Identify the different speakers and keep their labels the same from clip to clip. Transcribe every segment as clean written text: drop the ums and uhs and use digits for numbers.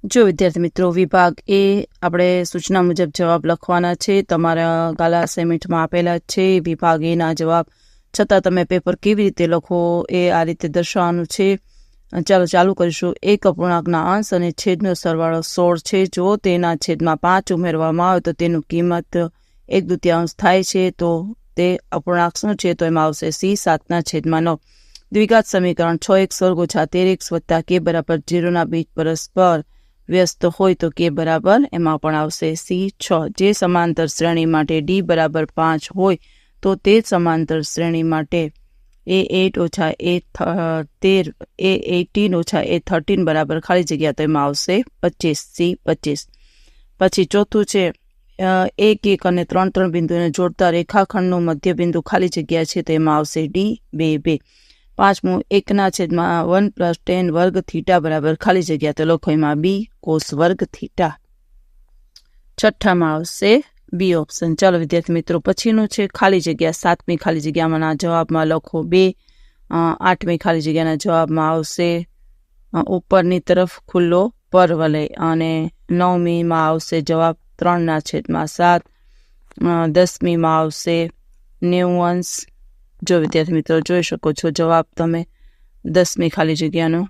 Speaker 1: जो विद्यार्थी मित्रों विभाग ए આપણે સૂચના મુજબ જવાબ લખવાના છે। તમારા ગાલા અસાઇનમેન્ટમાં આપેલા છે વિભાગ એ ના જવાબ, છતાં તમે પેપર કેવી રીતે લખો એ આ રીતે દર્શાવવાનું છે। ચાલો ચાલુ કરીશું। એક અપૂર્ણાંકના અંશ અને છેદનો સરવાળો 16 છે। જો તેના છેદમાં 5 ઉમેરવામાં આવે તો તેનું કિંમત 1/2 થાય છે। તો તે અપૂર્ણાંક શું છે? તો એમાં આવશે સી 7/9। દ્વિઘાત સમીકરણ 6x વર્ગ ઓછા 13x વત્તા k બરાબર 0ના બીજ પરસ્પર વ્યસ્ત હોય તો કે બરાબર એમાં પણ આવશે સી 6। જે સમાંતર શ્રેણી માટે ડી બરાબર 5 હોય તો તે સમાંતર શ્રેણી માટે a8 ઓછા a13 a18 ઓછા a13 બરાબર ખાલી જગ્યા તો એમાં આવશે 25 સી 25। પછી ચોથું છે 1 1 અને 3 3 બિંદુને જોડતા રેખાખંડનું મધ્ય બિંદુ ખાલી જગ્યા છે તો એમાં આવશે ડી 2 2। પાંચમું 1/10 + વર્ગ થીટા બરાબર ખાલી જગ્યા તો લખો એમાં બી કોસ વર્ગ થીટા। છઠ્ઠામાં આવશે બી ઓપ્શન। ચાલો વિદ્યાર્થી મિત્રો પછીનું છે ખાલી જગ્યા। 7મી ખાલી જગ્યામાંના જવાબમાં લખો 2। 8મી ખાલી જગ્યાના જવાબમાં આવશે ઉપરની તરફ ખુલ્લો પરવલય અને 9મીમાં આવશે જવાબ 3/7। 10મીમાં આવશે 90 અંશ। જો વિદ્યાર્થી મિત્રો જોઈ શકો છો જવાબ તમે 10મી ખાલી જગ્યાનો।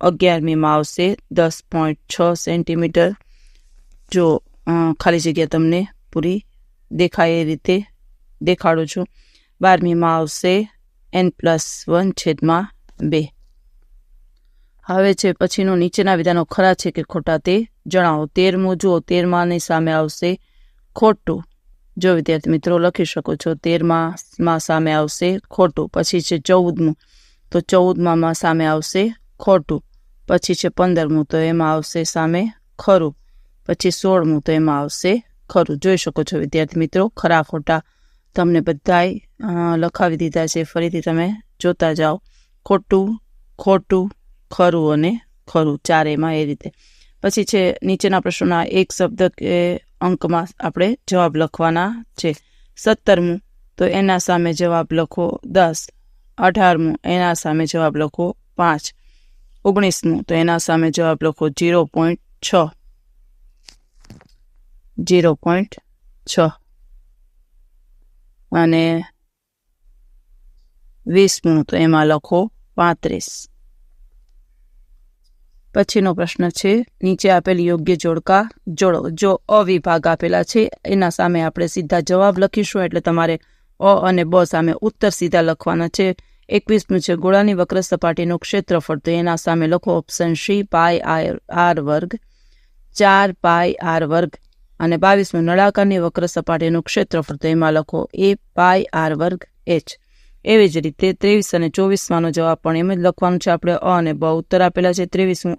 Speaker 1: 11મીમાં આવશે 10.6 સેન્ટીમીટર। જો ખાલી જગ્યા તમને પૂરી દેખાય એ રીતે દેખાડું છું। 12મીમાં આવશે n+1/2। હવે છે પછીનું નીચેના વિધાનો ખરા છે કે ખોટા તે જણાવો। 13મું જુઓ 13માની સામે આવશે ખોટું। જો વિદ્યાર્થી મિત્રો લખી શકો છો 13માં સામે આવશે ખોટું। પછી છે 14મું તો 14માં સામે આવશે ખોટું। પછી છે 15મું તો એમાં આવશે સામે ખરું। પછી 16મું તો એમાં આવશે ખરું। જોઈ શકો છો વિદ્યાર્થી મિત્રો ખરા ખોટા તમને બધાય લખાવી દીધા છે। ફરીથી તમે જોતા જાઓ। ખોટું ખોટું ખરું અને ખરું ચારેયમાં એ રીતે। પછી છે નીચેના પ્રશ્નોના એક શબ્દ કે અંકમાં આપણે જવાબ લખવાના છે। 17મું તો એના સામે જવાબ લખો 10। 18મું એના સામે જવાબ લખો 5। 19મું તો એના સામે જવાબ લખો 0.6 0.6 અને 20મું તો એમાં લખો 35। પછીનો પ્રશ્ન છે નીચે આપેલ યોગ્ય જોડકા જોડો। જો અવિભાગ આપેલા છે એના સામે આપણે સીધા જવાબ લખીશું, એટલે તમારે અ અને બ સામે ઉત્તર સીધા લખવાના છે। 21મું છે ગોળાની વક્ર સપાટીનું ક્ષેત્રફળ તો એના સામે લખો ઓપ્શન સી પાઈ આર વર્ગ 4 પાઈ આર વર્ગ। અને 22મું નળાકારની વક્ર સપાટીનું ક્ષેત્રફળ તો એમાં લખો એ પાઈ આર વર્ગ h। એવી જ રીતે 23 અને 24માનો જવાબ પણ એમ જ લખવાનું છે આપણે અ અને બ ઉત્તર આપેલા છે। 23મું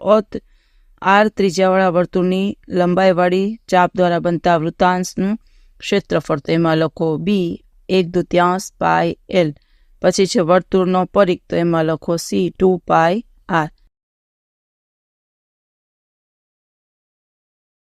Speaker 1: આર ત્રિજ્યાવાળા વર્તુળની લંબાઈવાળી ચાપ દ્વારા બનતા વૃત્તાંશનું ક્ષેત્રફળ તો એમાં લખો બી 1/2 પાઈ એલ। પછી છે વર્તુળનો પરિઘ તો એમાં લખો સી 2 પાઈ આર।